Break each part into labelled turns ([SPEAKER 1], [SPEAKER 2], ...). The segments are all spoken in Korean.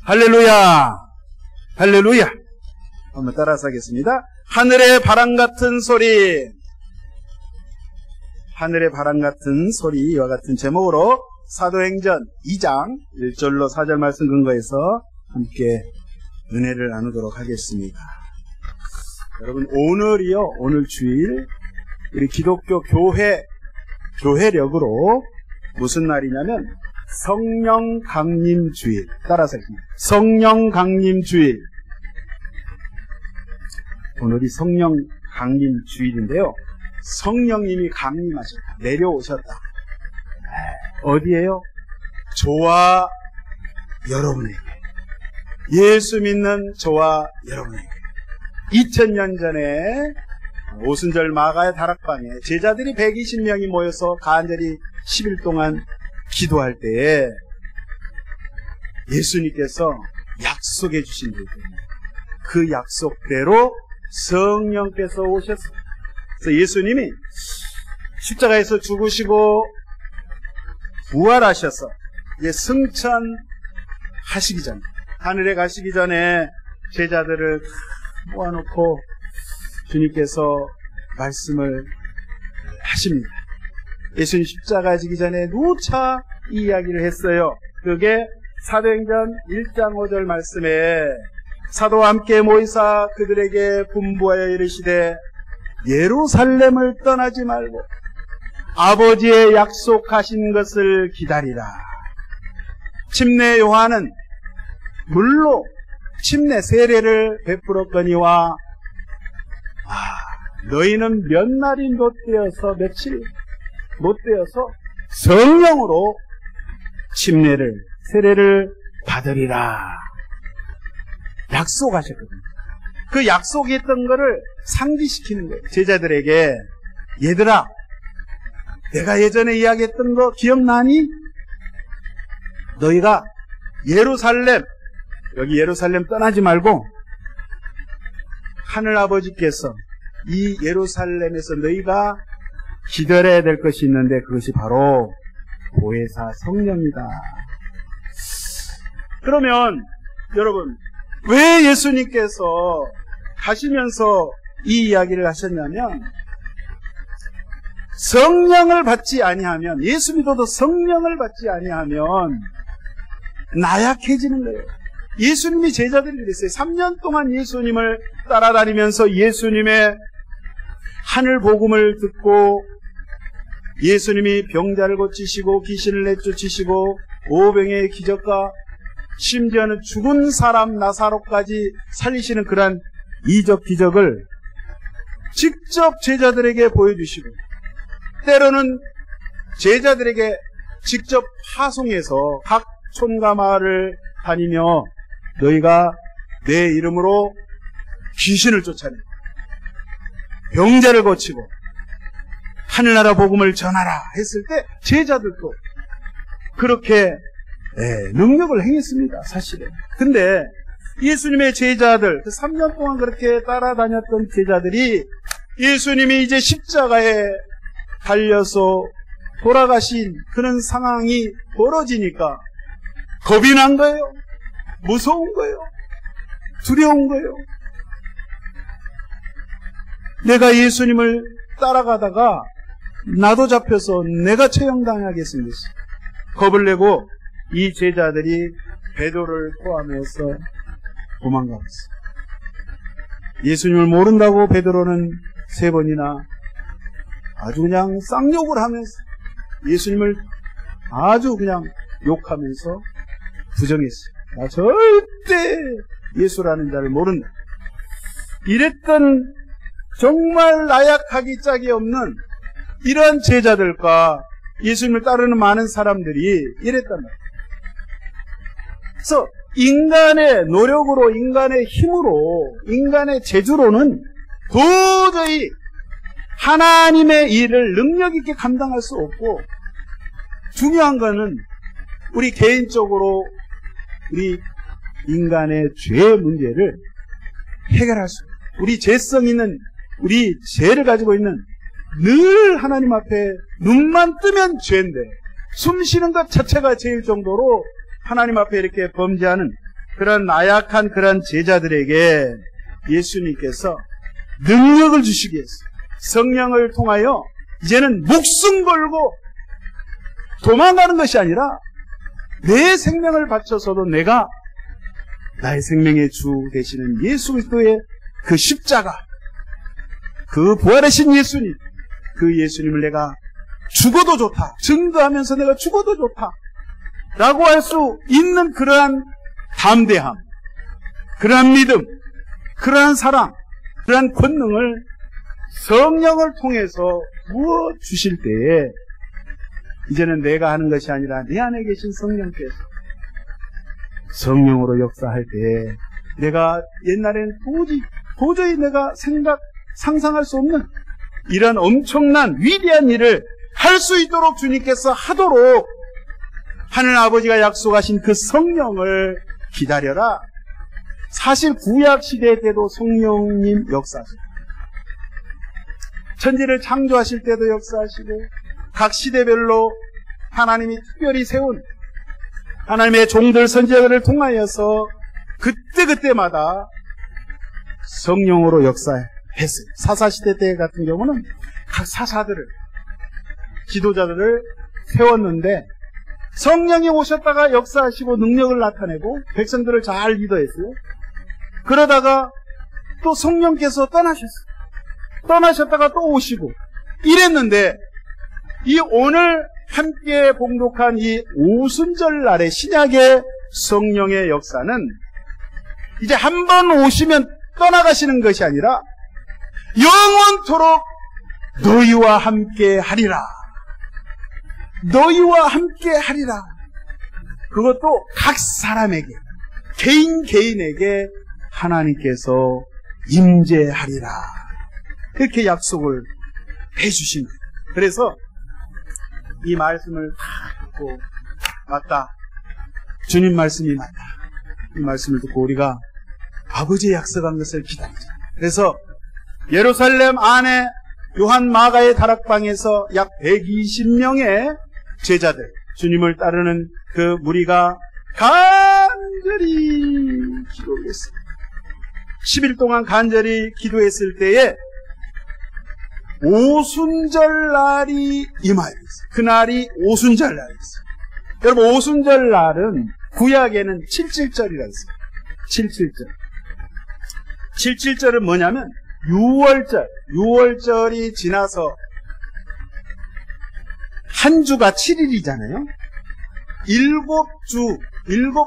[SPEAKER 1] 할렐루야! 할렐루야! 한번 따라서 하겠습니다. 하늘의 바람 같은 소리. 하늘의 바람 같은 소리. 이와 같은 제목으로 사도행전 2장 1절로 4절 말씀 근거해서 함께 은혜를 나누도록 하겠습니다. 여러분, 오늘 주일 우리 기독교 교회력으로 무슨 날이냐면 성령 강림 주일. 따라서 성령 강림 주일. 오늘이 성령 강림 주일인데요. 성령님이 강림하셨다. 내려오셨다. 어디에요? 저와 여러분에게. 예수 믿는 저와 여러분에게. 2000년 전에 오순절 마가의 다락방에 제자들이 120명이 모여서 간절히 10일 동안 기도할 때에 예수님께서 약속해 주신 그 약속대로 성령께서 오셨어요. 그래서 예수님이 십자가에서 죽으시고 부활하셔서 이제 승천하시기 전에, 하늘에 가시기 전에 제자들을 모아놓고 주님께서 말씀을 하십니다. 예수님 십자가 지기 전에 누차 이 이야기를 했어요. 그게 사도행전 1장 5절 말씀에 사도와 함께 모이사 그들에게 분부하여 이르시되 예루살렘을 떠나지 말고 아버지의 약속하신 것을 기다리라. 침례 요한은 물로 침례 세례를 베풀었거니와 너희는 몇 날이 며칠 못 되어서 성령으로 세례를 받으리라. 약속하셨거든요. 그 약속했던 거를 상기시키는 거예요. 제자들에게, 얘들아, 내가 예전에 이야기했던 거 기억나니? 너희가 여기 예루살렘 떠나지 말고 하늘아버지께서 이 예루살렘에서 너희가 기다려야 될 것이 있는데 그것이 바로 보혜사 성령이다. 그러면 여러분, 왜 예수님께서 가시면서 이 이야기를 하셨냐면, 성령을 받지 아니하면, 예수 믿어도 성령을 받지 아니하면 나약해지는 거예요. 예수님이 제자들이 그랬어요. 3년 동안 예수님을 따라다니면서 예수님의 하늘 복음을 듣고 예수님이 병자를 고치시고 귀신을 내쫓으시고 오병의 기적과 심지어는 죽은 사람 나사로까지 살리시는 그러한 이적 기적을 직접 제자들에게 보여주시고, 때로는 제자들에게 직접 파송해서 각 촌과 마을을 다니며 너희가 내 이름으로 귀신을 쫓아내고 병자를 고치고 하늘나라 복음을 전하라 했을 때 제자들도 그렇게 능력을 행했습니다. 사실은. 근데 예수님의 제자들, 3년 동안 그렇게 따라다녔던 제자들이 예수님이 이제 십자가에 달려서 돌아가신 그런 상황이 벌어지니까 겁이 난 거예요. 무서운 거예요. 두려운 거예요. 내가 예수님을 따라가다가 나도 잡혀서 내가 처형당하겠습니다. 겁을 내고 이 제자들이 베드로를 포함해서 도망가봤어요. 예수님을 모른다고 베드로는 3번이나 아주 그냥 쌍욕을 하면서 예수님을 아주 그냥 욕하면서 부정했어요. 나 절대 예수라는 자를 모른다. 이랬던 정말 나약하기 짝이 없는 이런 제자들과 예수님을 따르는 많은 사람들이 이랬단 말이에요. 그래서 인간의 노력으로, 인간의 힘으로, 인간의 재주로는 도저히 하나님의 일을 능력 있게 감당할 수 없고, 중요한 거는 우리 개인적으로 우리 인간의 죄의 문제를 해결할 수 있어요. 우리 죄성 있는, 우리 죄를 가지고 있는, 늘 하나님 앞에 눈만 뜨면 죄인데 숨 쉬는 것 자체가 죄일 정도로 하나님 앞에 이렇게 범죄하는 그런 나약한 그런 제자들에게 예수님께서 능력을 주시기 위해서 성령을 통하여 이제는 목숨 걸고 도망가는 것이 아니라 내 생명을 바쳐서도 내가 나의 생명의 주 되시는 예수 그리스도의 그 십자가, 그 부활하신 예수님, 그 예수님을 내가 죽어도 좋다, 증거하면서 내가 죽어도 좋다 라고 할 수 있는 그러한 담대함, 그러한 믿음, 그러한 사랑, 그러한 권능을 성령을 통해서 부어 주실 때에 이제는 내가 하는 것이 아니라 내 안에 계신 성령께서 성령으로 역사할 때 내가 옛날엔 도저히 내가 상상할 수 없는 이런 엄청난 위대한 일을 할 수 있도록 주님께서 하도록 하늘 아버지가 약속하신 그 성령을 기다려라. 사실 구약 시대 때도 성령님 역사하시고 천지를 창조하실 때도 역사하시고 각 시대별로 하나님이 특별히 세운 하나님의 종들 선지자들을 통하여서 그때그때마다 성령으로 역사했어요. 사사시대 때 같은 경우는 각 사사들을, 지도자들을 세웠는데 성령이 오셨다가 역사하시고 능력을 나타내고 백성들을 잘 리더했어요. 그러다가 또 성령께서 떠나셨어요. 떠나셨다가 또 오시고 이랬는데 이 오늘 함께 봉독한 이 오순절 날의 신약의 성령의 역사는 이제 한 번 오시면 떠나가시는 것이 아니라 영원토록 너희와 함께 하리라. 너희와 함께 하리라. 그것도 각 사람에게, 개인에게 하나님께서 임재하리라. 그렇게 약속을 해주신 거예요. 그래서 이 말씀을 다 듣고 맞다. 주님 말씀이 맞다. 이 말씀을 듣고 우리가 아버지의 약속한 것을 기다리자. 그래서 예루살렘 안에 요한 마가의 다락방에서 약 120명의 제자들, 주님을 따르는 그 무리가 간절히 기도했습니다. 10일 동안 간절히 기도했을 때에 오순절 날이 임하였어요. 그날이 오순절 날이었어요. 여러분, 오순절 날은 구약에는 77절이라고 했어요. 77절. 77절은 뭐냐면 6월절이 지나서 한 주가 7일이잖아요. 7주,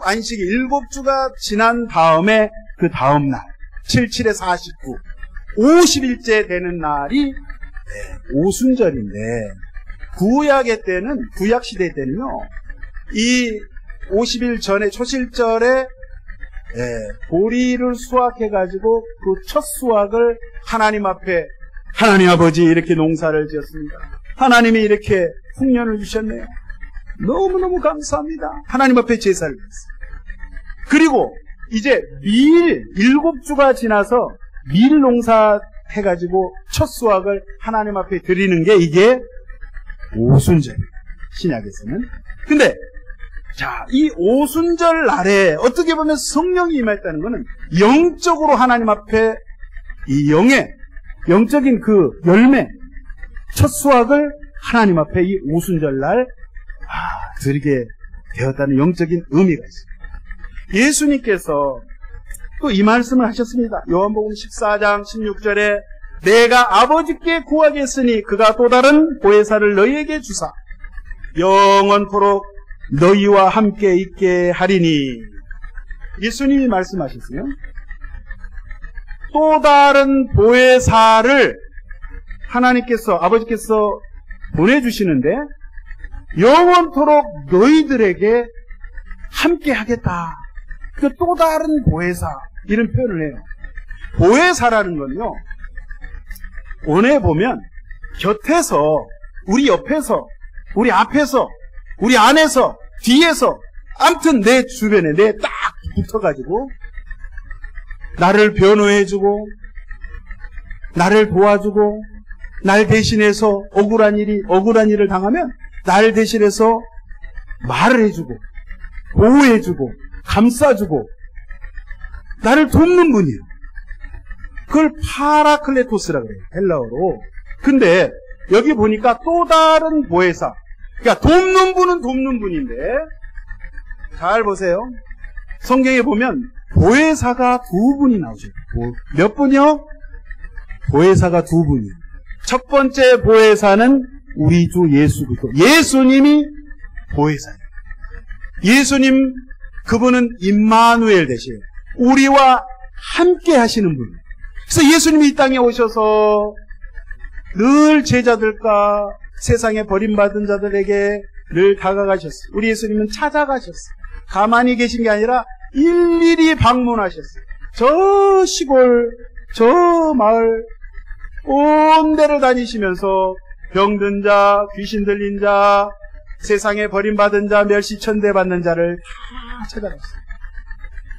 [SPEAKER 1] 안식이 7주가 지난 다음에 그 다음 날, 77에 49, 50일째 되는 날이 오순절인데, 구약의 때는, 구약시대 때는요, 이 50일 전에 초실절에 보리를 수확해가지고 그 첫 수확을 하나님 앞에, 하나님 아버지 이렇게 농사를 지었습니다. 하나님이 이렇게 풍년을 주셨네요. 너무너무 감사합니다. 하나님 앞에 제사를 드렸어요. 그리고 이제 밀 7주가 지나서 밀 농사 해가지고 첫 수확을 하나님 앞에 드리는 게 이게 오순절이에요. 신약에서는. 근데 자, 이 오순절 날에 어떻게 보면 성령이 임했다는 것은 영적으로 하나님 앞에 이 영적인 그 열매, 첫 수확을 하나님 앞에 이 오순절 날 드리게 되었다는 영적인 의미가 있습니다. 예수님께서 또 이 말씀을 하셨습니다. 요한복음 14장 16절에 내가 아버지께 구하겠으니 그가 또 다른 보혜사를 너희에게 주사 영원토록 너희와 함께 있게 하리니. 예수님이 말씀하셨어요. 또 다른 보혜사를 하나님께서, 아버지께서 보내주시는데 영원토록 너희들에게 함께 하겠다. 그 또 다른 보혜사, 이런 표현을 해요. 보혜사라는 건요, 원에 보면 곁에서, 우리 옆에서, 우리 앞에서, 우리 안에서, 뒤에서, 아무튼 내 주변에 내 딱 붙어가지고 나를 변호해주고 나를 도와주고 날 대신해서 억울한 일을 당하면 날 대신해서 말을 해주고 보호해주고 감싸주고 나를 돕는 분이에요. 그걸 파라클레토스라고 그래요. 헬라어로. 근데 여기 보니까 또 다른 보혜사. 그러니까 돕는 분은 돕는 분인데 잘 보세요. 성경에 보면 보혜사가 두 분이 나오죠. 몇 분이요? 보혜사가 두 분이요. 첫 번째 보혜사는 우리 주 예수 그리스도. 예수님이 보혜사예요. 예수님 그분은 임마누엘 되시에요. 우리와 함께 하시는 분. 그래서 예수님이 이 땅에 오셔서 늘 제자들과 세상에 버림받은 자들에게 늘 다가가셨어요. 우리 예수님은 찾아가셨어요. 가만히 계신 게 아니라 일일이 방문하셨어요. 저 시골, 저 마을, 온 데를 다니시면서 병든 자, 귀신 들린 자, 세상에 버림받은 자, 멸시천대 받는 자를 다 찾아갔어요.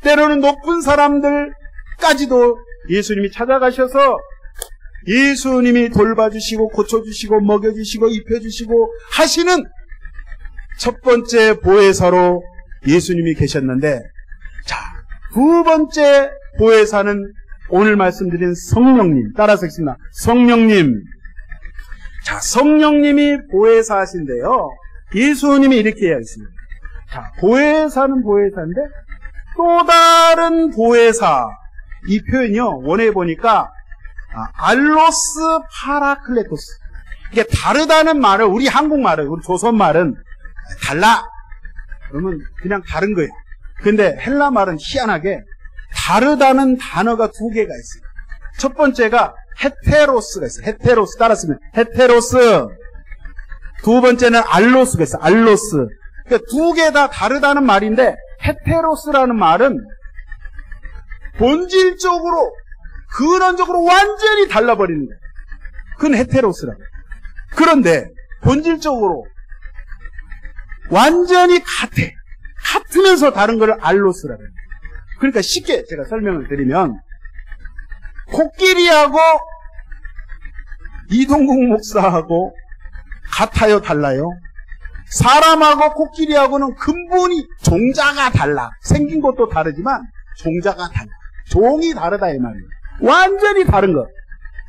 [SPEAKER 1] 때로는 높은 사람들까지도 예수님이 찾아가셔서 예수님이 돌봐주시고 고쳐주시고 먹여주시고 입혀주시고 하시는 첫 번째 보혜사로 예수님이 계셨는데, 자, 두 번째 보혜사는 오늘 말씀드린 성령님. 따라서 읽습니다. 성령님. 자, 성령님이 보혜사 하신데요. 예수님이 이렇게 이야기했습니다. 자, 보혜사는 보혜사인데 또 다른 보혜사. 이 표현이요. 원어에 보니까 알로스 파라클레토스. 이게 다르다는 말을 우리 한국말은, 우리 조선말은 달라. 그러면 그냥 다른 거예요. 근데 헬라 말은 희한하게 다르다는 단어가 두 개가 있어요. 첫 번째가 헤테로스가 있어요. 헤테로스. 따라쓰면 헤테로스. 두 번째는 알로스가 있어요. 알로스. 그러니까 두 개 다 다르다는 말인데 헤테로스라는 말은 본질적으로 근원적으로 완전히 달라버리는 거예요. 그건 헤테로스라고. 그런데 본질적으로 완전히 같으면서 다른 걸 알로스라고 해요. 그러니까 쉽게 제가 설명을 드리면 코끼리하고 이동국 목사하고 같아요, 달라요? 사람하고 코끼리하고는 근본이 종자가 달라. 생긴 것도 다르지만 종자가 달라. 종이 다르다 이 말이에요. 완전히 다른 것.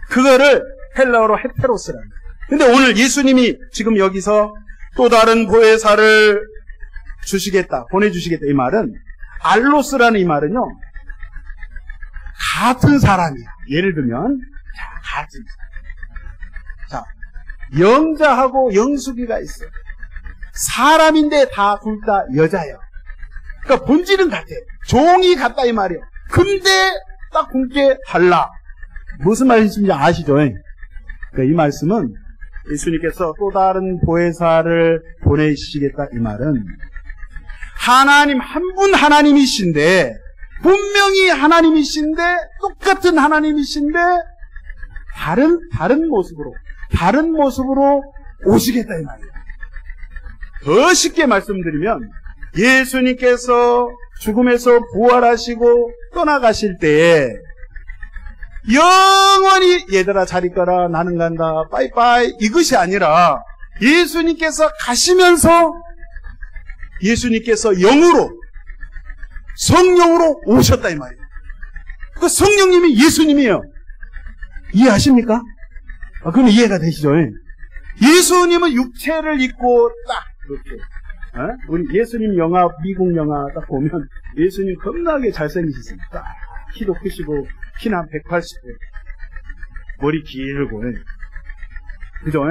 [SPEAKER 1] 그거를 헬라어로 헤테로스라는 거예요. 근데 오늘 예수님이 지금 여기서 또 다른 보혜사를 주시겠다, 보내주시겠다 이 말은 알로스라는 이 말은요, 같은 사람이야. 예를 들면 같은 사람. 자, 영자하고 영숙이가 있어요. 사람인데 둘 다 여자예요. 그러니까 본질은 같아요. 종이 같다 이 말이에요. 근데 딱 그게 달라. 무슨 말인지 아시죠? 그러니까 이 말씀은 예수님께서 또 다른 보혜사를 보내시겠다 이 말은 하나님 한 분 하나님이신데, 분명히 하나님이신데 똑같은 하나님이신데 다른 모습으로 오시겠다 이 말이에요. 더 쉽게 말씀드리면 예수님께서 죽음에서 부활하시고 떠나가실 때에 영원히 얘들아 잘 있거라 나는 간다 빠이빠이 이것이 아니라 예수님께서 가시면서 예수님께서 영으로 성령으로 오셨다 이 말이에요. 그 성령님이 예수님이에요. 이해하십니까? 그럼 이해가 되시죠? 예수님은 육체를 입고 딱 이렇게 우리 예수님 영화, 미국 영화 딱 보면 예수님 겁나게 잘생기셨습니다. 딱 키도 크시고 키는 한 180대 머리 길고 그죠?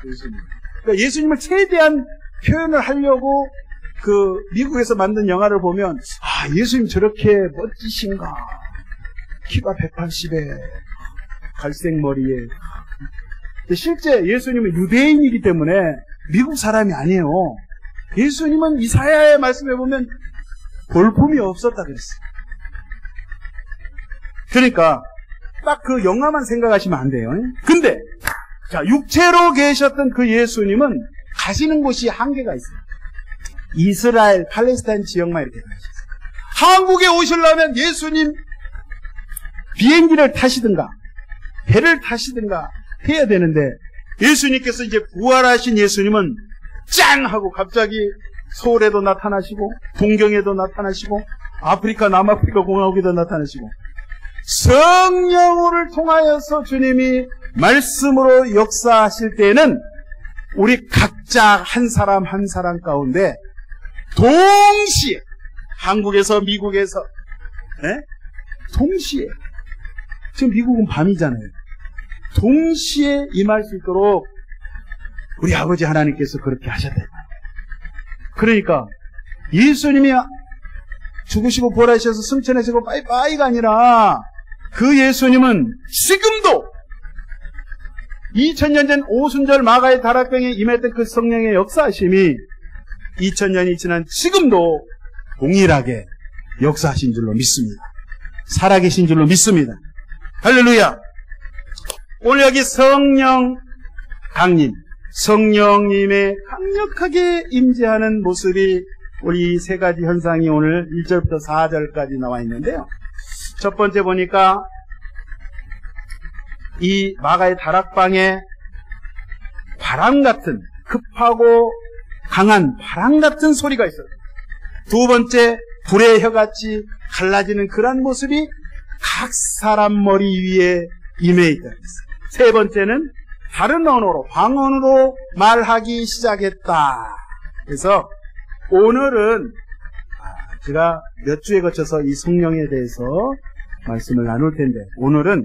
[SPEAKER 1] 예수님. 그러니까 예수님을 최대한 표현을 하려고 그 미국에서 만든 영화를 보면 예수님 저렇게 멋지신가, 키가 180에 갈색 머리에. 실제 예수님은 유대인이기 때문에 미국 사람이 아니에요. 예수님은 이사야의 말씀에 보면 볼품이 없었다 그랬어요. 그러니까 딱 그 영화만 생각하시면 안 돼요. 근데 자, 육체로 계셨던 그 예수님은 가시는 곳이 한계가 있어요. 이스라엘, 팔레스타인 지역만 이렇게 가셨어요. 한국에 오시려면 예수님 비행기를 타시든가 배를 타시든가 해야 되는데, 예수님께서 이제 부활하신 예수님은 짠 하고 갑자기 서울에도 나타나시고 동경에도 나타나시고 아프리카, 남아프리카 공화국에도 나타나시고, 성령을 통하여서 주님이 말씀으로 역사하실 때에는 우리 각자 한 사람 한 사람 가운데 동시에, 한국에서 미국에서 동시에, 지금 미국은 밤이잖아요. 동시에 임할 수 있도록 우리 아버지 하나님께서 그렇게 하셨다. 그러니까 예수님이 죽으시고 부활하셔서 승천하시고 빠이빠이가 아니라 그 예수님은 지금도 2000년 전 오순절 마가의 다락방에 임했던 그 성령의 역사하심이 2000년이 지난 지금도 동일하게 역사하신 줄로 믿습니다. 살아계신 줄로 믿습니다. 할렐루야. 오늘 여기 성령 강림, 성령님의 강력하게 임재하는 모습이 우리 세 가지 현상이 오늘 1절부터 4절까지 나와 있는데요. 첫 번째 보니까 이 마가의 다락방에 바람 같은, 급하고 강한 바람 같은 소리가 있어요. 두 번째, 불의 혀같이 갈라지는 그런 모습이 각 사람 머리 위에 임해 있다 그랬어요. 세 번째는 다른 언어로, 방언으로 말하기 시작했다. 그래서 오늘은 제가 몇 주에 거쳐서 이 성령에 대해서 말씀을 나눌 텐데, 오늘은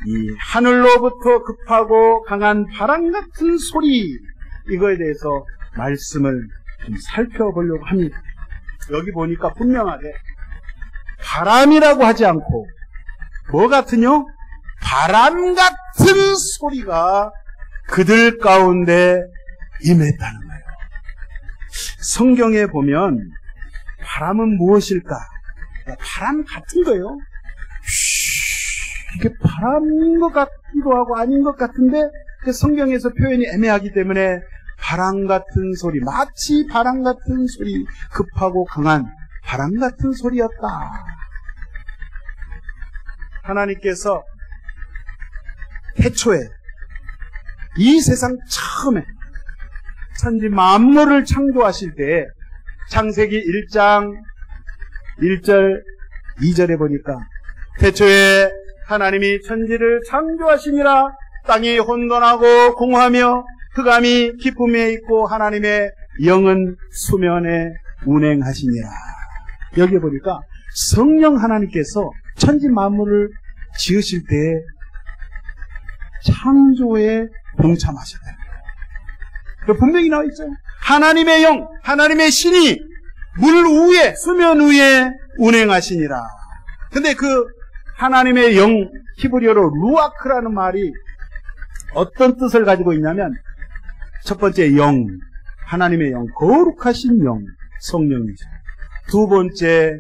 [SPEAKER 1] 이 하늘로부터 급하고 강한 바람 같은 소리, 이거에 대해서 말씀을 좀 살펴보려고 합니다. 여기 보니까 분명하게 바람이라고 하지 않고 뭐 같으뇨? 바람 같은 소리가 그들 가운데 임했다는 거예요. 성경에 보면 바람은 무엇일까? 바람 같은 거예요. 이게 바람인 것 같기도 하고 아닌 것 같은데 성경에서 표현이 애매하기 때문에 바람 같은 소리, 마치 바람 같은 소리, 급하고 강한 바람 같은 소리였다. 하나님께서 태초에 이 세상 처음에 천지 만물을 창조하실 때 창세기 1장 1절 2절에 보니까 태초에 하나님이 천지를 창조하시니라. 땅이 혼돈하고 공허하며 흑암이 깊음에 있고 하나님의 영은 수면에 운행하시니라. 여기 보니까 성령 하나님께서 천지 만물을 지으실 때 창조에 동참하셨다. 분명히 나와 있죠. 하나님의 영, 하나님의 신이 물 위에, 수면 위에 운행하시니라. 근데 그 하나님의 영, 히브리어로 루아크라는 말이 어떤 뜻을 가지고 있냐면, 첫 번째 영, 하나님의 영, 거룩하신 영, 성령이죠. 두 번째,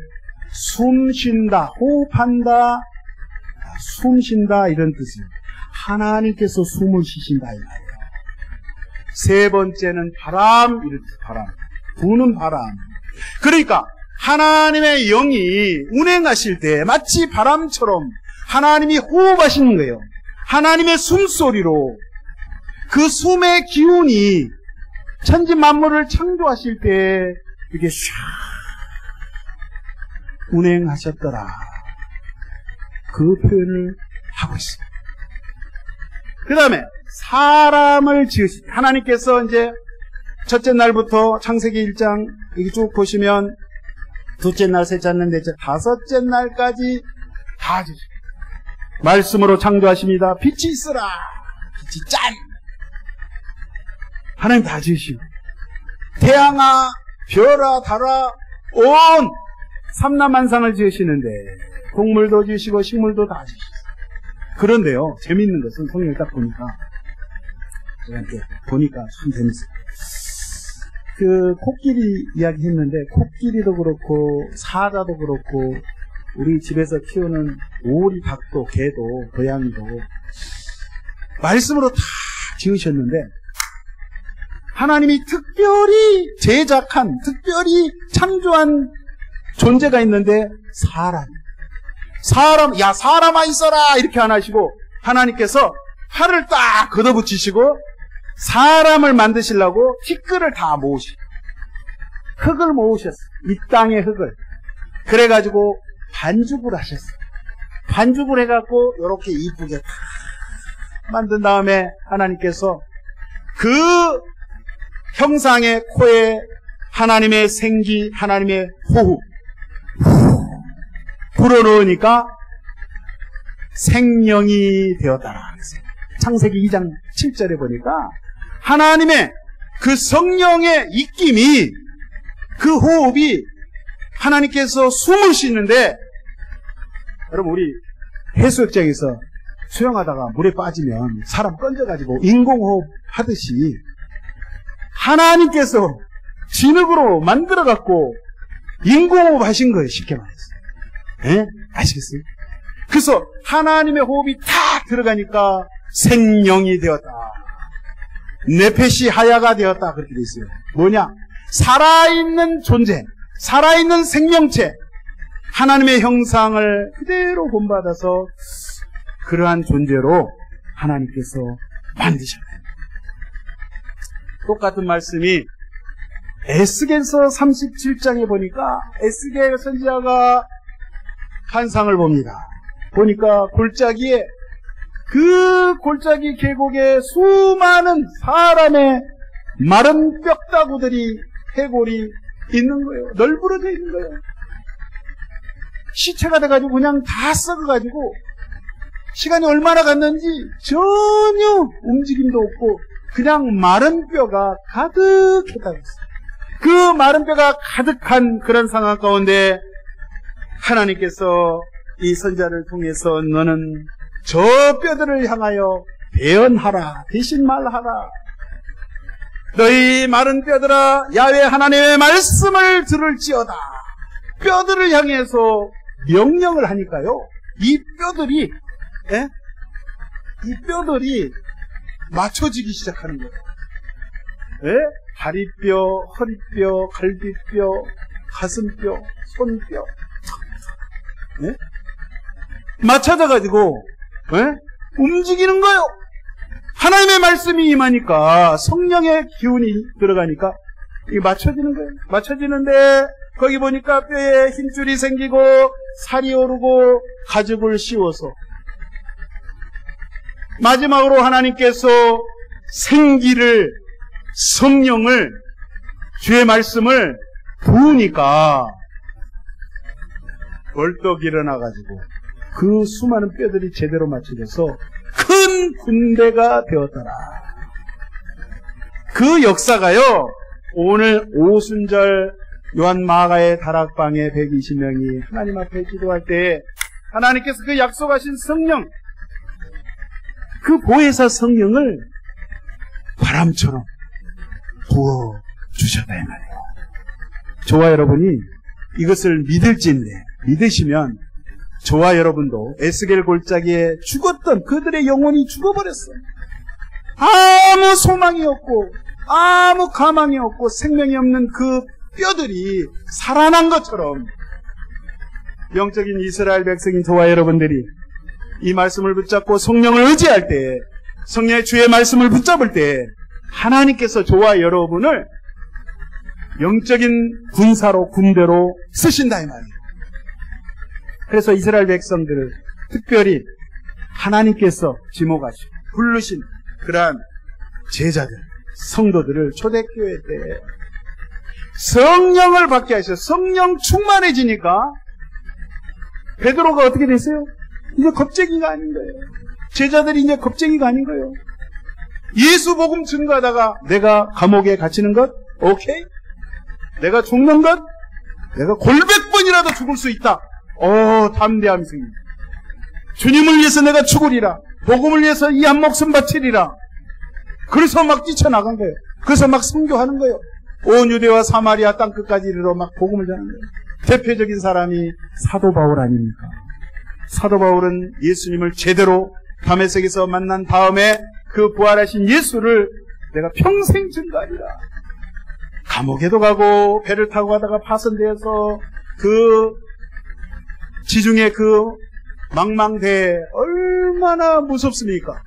[SPEAKER 1] 숨 쉰다, 호흡한다, 숨 쉰다, 이런 뜻이에요. 하나님께서 숨을 쉬신다, 이 말이에요. 세 번째는 바람, 이런 뜻, 바람. 부는 바람. 그러니까 하나님의 영이 운행하실 때 마치 바람처럼 하나님이 호흡하시는 거예요. 하나님의 숨소리로 그 숨의 기운이 천지 만물을 창조하실 때 이게 샥 운행하셨더라. 그 표현을 하고 있어요. 그 다음에 사람을 지으신 하나님께서 이제 첫째 날부터 창세기 1장 여기 쭉 보시면 둘째 날, 셋째 날, 넷째, 다섯째 날까지 다 지으시고 말씀으로 창조하십니다. 빛이 있으라. 빛이 짠. 하나님 다 지으시고 태양아, 별아, 달아, 온 삼라만상을 지으시는데 동물도 지으시고 식물도 다 지으시고. 그런데요, 재미있는 것은 성경을 딱 보니까 제가 이렇게 보니까 참 재밌어요. 그 코끼리 이야기 했는데 코끼리도 그렇고 사자도 그렇고 우리 집에서 키우는 오리, 닭도, 개도, 고양이도 말씀으로 다 지으셨는데 하나님이 특별히 제작한, 특별히 창조한 존재가 있는데 사람, 야 사람아 있어라 이렇게 안 하시고 하나님께서 팔을 딱 걷어붙이시고 사람을 만드시려고 티끌을 다 모으시고 흙을 모으셨어요. 이 땅의 흙을. 그래가지고 반죽을 하셨어요. 반죽을 해갖고 이렇게 이쁘게 다 만든 다음에 하나님께서 그 형상의 코에 하나님의 생기, 하나님의 호흡 불어넣으니까 생명이 되었다라. 창세기 2장 7절에 보니까 하나님의 그 성령의 입김이, 그 호흡이 하나님께서 숨을 쉬는데, 여러분 우리 해수욕장에서 수영하다가 물에 빠지면 사람 건져가지고 인공호흡 하듯이 하나님께서 진흙으로 만들어갖고 인공호흡 하신 거예요. 쉽게 말해서. 예? 아시겠어요? 그래서 하나님의 호흡이 탁 들어가니까 생명이 되었다. 네페시 하야가 되었다. 그렇게 돼 있어요. 뭐냐? 살아있는 존재, 살아있는 생명체, 하나님의 형상을 그대로 본받아서 그러한 존재로 하나님께서 만드셨다. 똑같은 말씀이 에스겔서 37장에 보니까 에스겔 선지자가 환상을 봅니다. 보니까 골짜기에, 그 골짜기 계곡에 수많은 사람의 마른 뼈다구들이, 해골이 있는 거예요. 널브러져 있는 거예요. 시체가 돼가지고 그냥 다 썩어가지고 시간이 얼마나 갔는지 전혀 움직임도 없고 그냥 마른 뼈가 가득했다고 했어요. 그 마른 뼈가 가득한 그런 상황 가운데 하나님께서 이 선지자를 통해서 너는 저 뼈들을 향하여 대언하라, 대신 말하라. 너희 마른 뼈들아, 야훼 하나님의 말씀을 들을지어다. 뼈들을 향해서 명령을 하니까요, 이 뼈들이 맞춰지기 시작하는 거예요. 다리뼈, 허리뼈, 갈비뼈, 가슴뼈, 손뼈 맞춰져가지고 움직이는 거예요. 하나님의 말씀이 임하니까, 성령의 기운이 들어가니까 이게 맞춰지는 거예요. 맞춰지는데 거기 보니까 뼈에 힘줄이 생기고 살이 오르고 가죽을 씌워서 마지막으로 하나님께서 생기를, 성령을, 주의 말씀을 부으니까 벌떡 일어나가지고 그 수많은 뼈들이 제대로 맞춰져서 큰 군대가 되었더라. 그 역사가요, 오늘 오순절 요한마가의 다락방에 120명이 하나님 앞에 기도할 때 하나님께서 그 약속하신 성령, 그 보혜사 성령을 바람처럼 부어주셨다 이 말이에요. 저와 여러분이 이것을 믿을지인데, 믿으시면 저와 여러분도 에스겔 골짜기에 죽었던 그들의 영혼이 죽어버렸어요. 아무 소망이 없고 아무 가망이 없고 생명이 없는 그 뼈들이 살아난 것처럼 영적인 이스라엘 백성인 저와 여러분들이 이 말씀을 붙잡고 성령을 의지할 때, 성령의 주의 말씀을 붙잡을 때 하나님께서 저와 여러분을 영적인 군사로, 군대로 쓰신다 이 말이에요. 그래서 이스라엘 백성들을 특별히 하나님께서 지목하시고 부르신 그러한 제자들, 성도들을 초대교회 때 성령을 받게 하셔서 성령 충만해지니까 베드로가 어떻게 됐어요? 이제 겁쟁이가 아닌 거예요. 제자들이 이제 겁쟁이가 아닌 거예요. 예수 복음 증거하다가 내가 감옥에 갇히는 것? 오케이. 내가 죽는 것? 내가 골백번이라도 죽을 수 있다. 담대함이 생깁니다. 주님을 위해서 내가 죽으리라. 복음을 위해서 이 한 목숨 바치리라. 그래서 막 뛰쳐나간 거예요. 그래서 막 선교하는 거예요. 온 유대와 사마리아 땅끝까지 이르러 막 복음을 전하는 거예요. 대표적인 사람이 사도 바울 아닙니까? 사도 바울은 예수님을 제대로 다메섹에서 만난 다음에 그 부활하신 예수를 내가 평생 증거하리라. 감옥에도 가고 배를 타고 가다가 파손되어서 그 지중해 그 망망대해 얼마나 무섭습니까?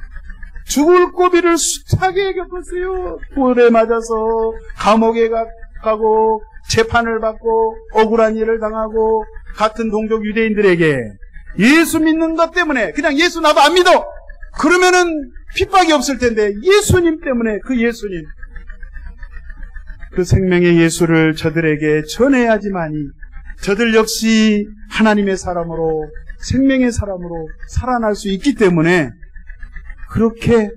[SPEAKER 1] 죽을 고비를 숱하게 겪었어요. 불에 맞아서 감옥에 가고 재판을 받고 억울한 일을 당하고 같은 동족 유대인들에게 예수 믿는 것 때문에 그냥 예수 나도 안 믿어 그러면은 핍박이 없을 텐데 예수님 때문에 그 예수님 그 생명의 예수를 저들에게 전해야지만이 저들 역시 하나님의 사람으로 생명의 사람으로 살아날 수 있기 때문에 그렇게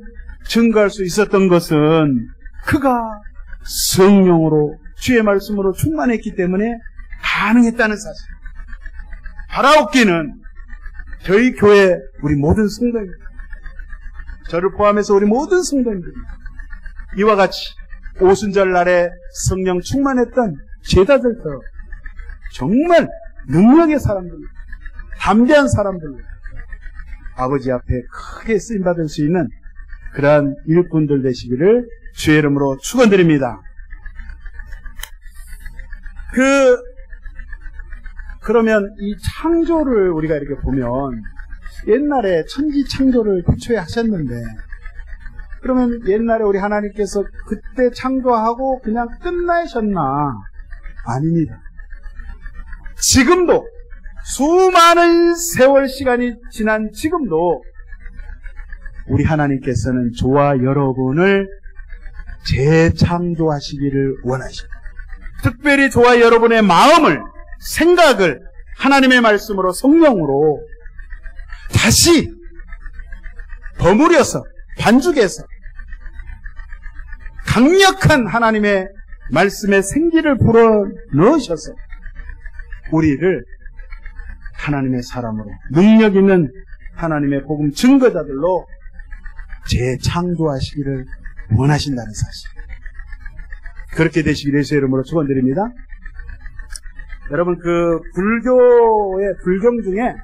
[SPEAKER 1] 증거할 수 있었던 것은 그가 성령으로 주의 말씀으로 충만했기 때문에 가능했다는 사실. 바라옵기는 저희 교회 우리 모든 성도입니다. 저를 포함해서 우리 모든 성도님들입니다. 이와 같이 오순절 날에 성령 충만했던 제자들처럼 정말 능력의 사람들, 담대한 사람들로 아버지 앞에 크게 쓰임받을 수 있는 그러한 일꾼들 되시기를 주의 이름으로 축원드립니다. 그러면 이 창조를 우리가 이렇게 보면 옛날에 천지 창조를 태초에 하셨는데 그러면 옛날에 우리 하나님께서 그때 창조하고 그냥 끝나셨나? 아닙니다. 지금도 수많은 세월 시간이 지난 지금도 우리 하나님께서는 저와 여러분을 재창조하시기를 원하십니다. 특별히 저와 여러분의 마음을, 생각을 하나님의 말씀으로 성령으로 다시 버무려서 반죽해서 강력한 하나님의 말씀에 생기를 불어넣으셔서 우리를 하나님의 사람으로 능력 있는 하나님의 복음 증거자들로 재창조하시기를 원하신다는 사실. 그렇게 되시기를 예수의 이름으로 축원드립니다. 여러분 불경 중에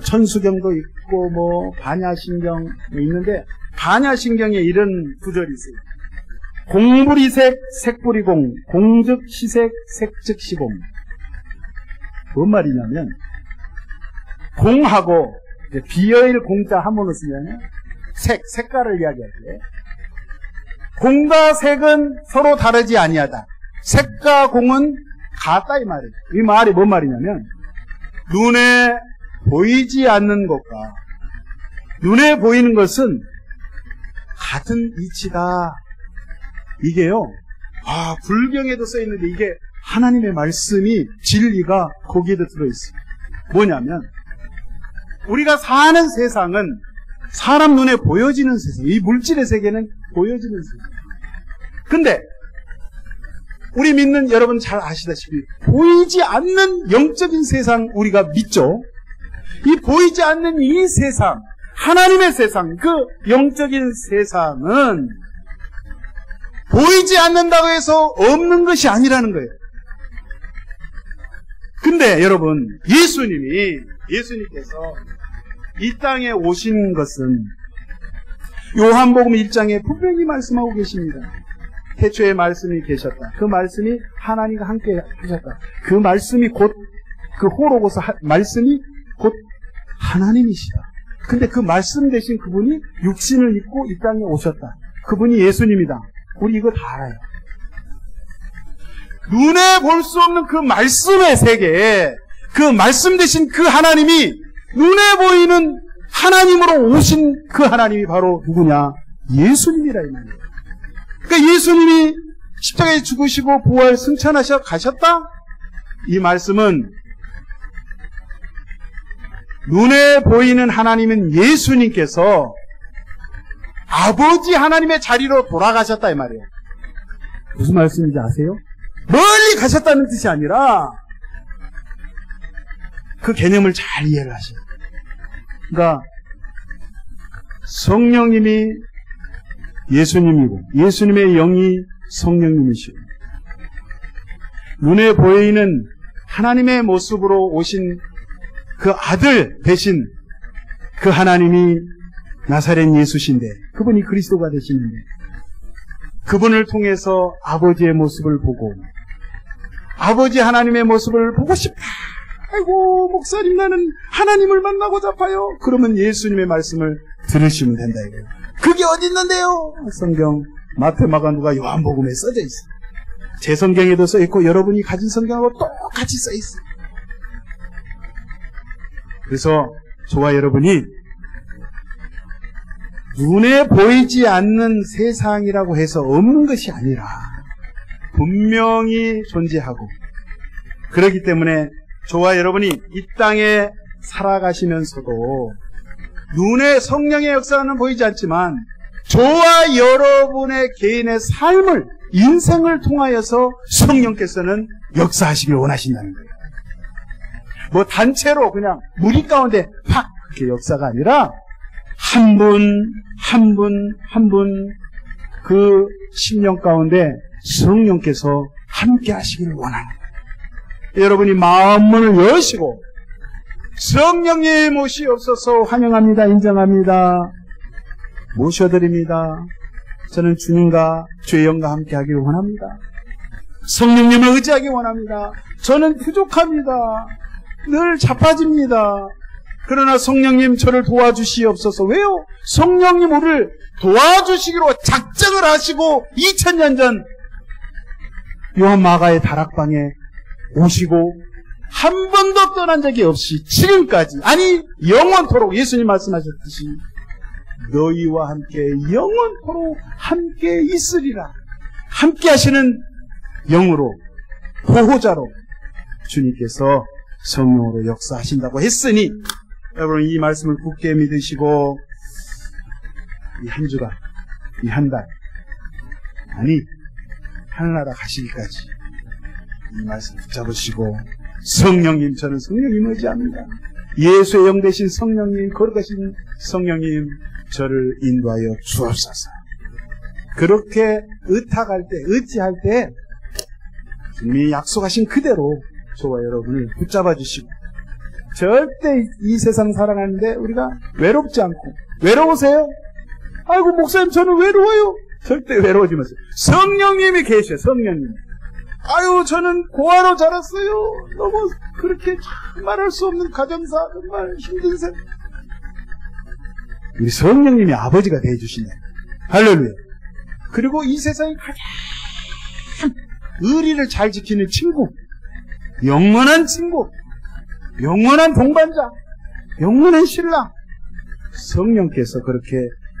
[SPEAKER 1] 천수경도 있고 반야신경이 있는데 반야신경에 이런 구절이 있어요. 공불이색 색불이공 공즉시색 색즉시공. 뭔 말이냐면 공하고 비어일 공자 한문을 쓰면 색깔을 이야기할 때 공과 색은 서로 다르지 아니하다. 색과 공은 같다 이 말이에요. 이 말이 뭔 말이냐면 눈에 보이지 않는 것과 눈에 보이는 것은 같은 이치다. 이게요. 불경에도 써있는데 이게 하나님의 말씀이 진리가 거기에도 들어있어요. 뭐냐면 우리가 사는 세상은 사람 눈에 보여지는 세상, 이 물질의 세계는 보여지는 세상. 근데 우리 믿는 여러분 잘 아시다시피 보이지 않는 영적인 세상 우리가 믿죠. 이 보이지 않는 이 세상, 하나님의 세상, 그 영적인 세상은 보이지 않는다고 해서 없는 것이 아니라는 거예요. 근데 여러분, 예수님께서 이 땅에 오신 것은 요한복음 1장에 분명히 말씀하고 계십니다. 태초에 말씀이 계셨다. 그 말씀이 하나님과 함께 하셨다. 그 말씀이 곧 그 호로고서 말씀이 곧 하나님이시다. 근데 그 말씀 대신 그분이 육신을 입고 이 땅에 오셨다. 그분이 예수님이다. 우리 이거 다 알아요. 눈에 볼 수 없는 그 말씀의 세계에 그 말씀 대신 그 하나님이 눈에 보이는 하나님으로 오신 그 하나님이 바로 누구냐? 예수님이라 이 말이에요. 그러니까 예수님이 십자가에 죽으시고 부활 승천하셔 가셨다? 이 말씀은 눈에 보이는 하나님은 예수님께서 아버지 하나님의 자리로 돌아가셨다 이 말이에요. 무슨 말씀인지 아세요? 멀리 가셨다는 뜻이 아니라 그 개념을 잘 이해를 하셔요. 그러니까 성령님이 예수님이고 예수님의 영이 성령님이시고 눈에 보이는 하나님의 모습으로 오신 그 아들 대신 그 하나님이 나사렛 예수신데 그분이 그리스도가 되시는데 그분을 통해서 아버지의 모습을 보고 아버지 하나님의 모습을 보고 싶다. 아이고 목사님 나는 하나님을 만나고자 봐요. 그러면 예수님의 말씀을 들으시면 된다 이거예요. 그게 어디 있는데요? 성경 마태, 마가, 누가, 요한복음에 써져 있어요. 제 성경에도 써 있고 여러분이 가진 성경하고 똑같이 써 있어요. 그래서 저와 여러분이 눈에 보이지 않는 세상이라고 해서 없는 것이 아니라 분명히 존재하고, 그렇기 때문에 저와 여러분이 이 땅에 살아가시면서도 눈에 성령의 역사는 보이지 않지만 저와 여러분의 개인의 삶을, 인생을 통하여서 성령께서는 역사하시길 원하신다는 거예요. 뭐 단체로 그냥 무리 가운데 팍 그렇게 역사가 아니라 한 분 한 분 한 분 그 심령 가운데 성령께서 함께 하시기를 원하는 거예요. 여러분이 마음문을 여시고 성령님 모시옵소서, 환영합니다, 인정합니다, 모셔드립니다. 저는 주님과 주의 영과 함께 하기를 원합니다. 성령님을 의지하기 원합니다. 저는 부족합니다. 늘 자빠집니다. 그러나 성령님 저를 도와주시옵소서. 왜요? 성령님 우리를 도와주시기로 작정을 하시고 2000년 전 요한마가의 다락방에 오시고 한 번도 떠난 적이 없이 지금까지, 아니 영원토록 예수님 말씀하셨듯이 너희와 함께 영원토록 함께 있으리라. 함께 하시는 영으로, 보호자로 주님께서 성령으로 역사하신다고 했으니 여러분 이 말씀을 굳게 믿으시고 이 한 주간, 이 한 달, 아니 하늘나라 가시기까지 이 말씀 붙잡으시고 성령님, 저는 성령님 의지합니다. 예수의 영 되신 성령님, 거룩하신 성령님 저를 인도하여 주옵소서. 그렇게 의탁할 때, 의지할 때 주님이 약속하신 그대로 저와 여러분을 붙잡아 주시고, 절대 이 세상 살아가는데 우리가 외롭지 않고, 외로우세요? 아이고 목사님 저는 외로워요. 절대 외로워지 마세요. 성령님이 계셔요. 성령님. 아유 저는 고아로 자랐어요. 너무 그렇게 말할 수 없는 가정사, 정말 힘든 삶. 우리 성령님이 아버지가 되어주시네. 할렐루야. 그리고 이 세상에 가장 의리를 잘 지키는 친구, 영원한 친구, 영원한 동반자, 영원한 신랑, 성령께서 그렇게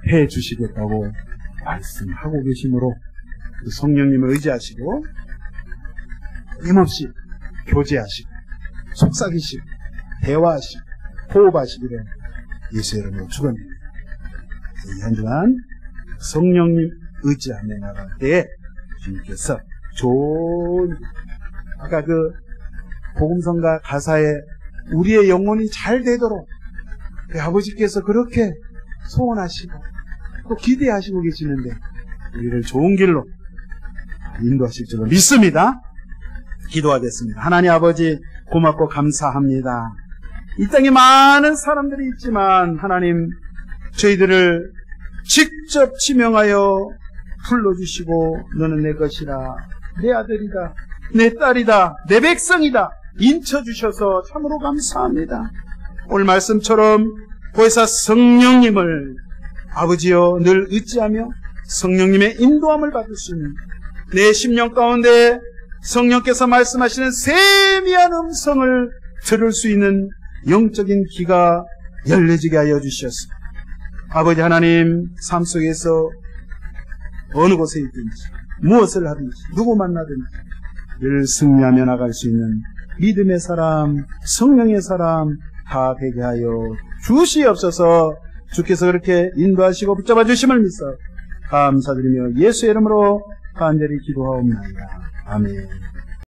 [SPEAKER 1] 해주시겠다고 말씀하고 계시므로 성령님을 의지하시고 힘없이 교제하시고 속삭이시고 대화하시고 호흡하시기를 예수의 이름으로 축원합니다. 이 한 주간 성령님 의지하며 나갈 때에 주님께서 좋은, 아까 그 복음성가 가사에 우리의 영혼이 잘 되도록 그 아버지께서 그렇게 소원하시고 또 기대하시고 계시는데 우리를 좋은 길로 인도하실 줄로 믿습니다. 기도하겠습니다. 하나님 아버지 고맙고 감사합니다. 이 땅에 많은 사람들이 있지만 하나님 저희들을 직접 지명하여 불러주시고 너는 내 것이라, 내 아들이다, 내 딸이다, 내 백성이다 인쳐주셔서 참으로 감사합니다. 오늘 말씀처럼 보혜사 성령님을 아버지여 늘 의지하며 성령님의 인도함을 받을 수 있는 내 심령 가운데 성령께서 말씀하시는 세미한 음성을 들을 수 있는 영적인 귀가 열려지게 하여 주시옵소서. 아버지 하나님, 삶 속에서 어느 곳에 있든지 무엇을 하든지 누구 만나든지 늘 승리하며 나갈 수 있는 믿음의 사람, 성령의 사람 다 되게 하여 주시옵소서. 주께서 그렇게 인도하시고 붙잡아 주심을 믿사 감사드리며 예수의 이름으로 간절히 기도하옵나이다. 아멘.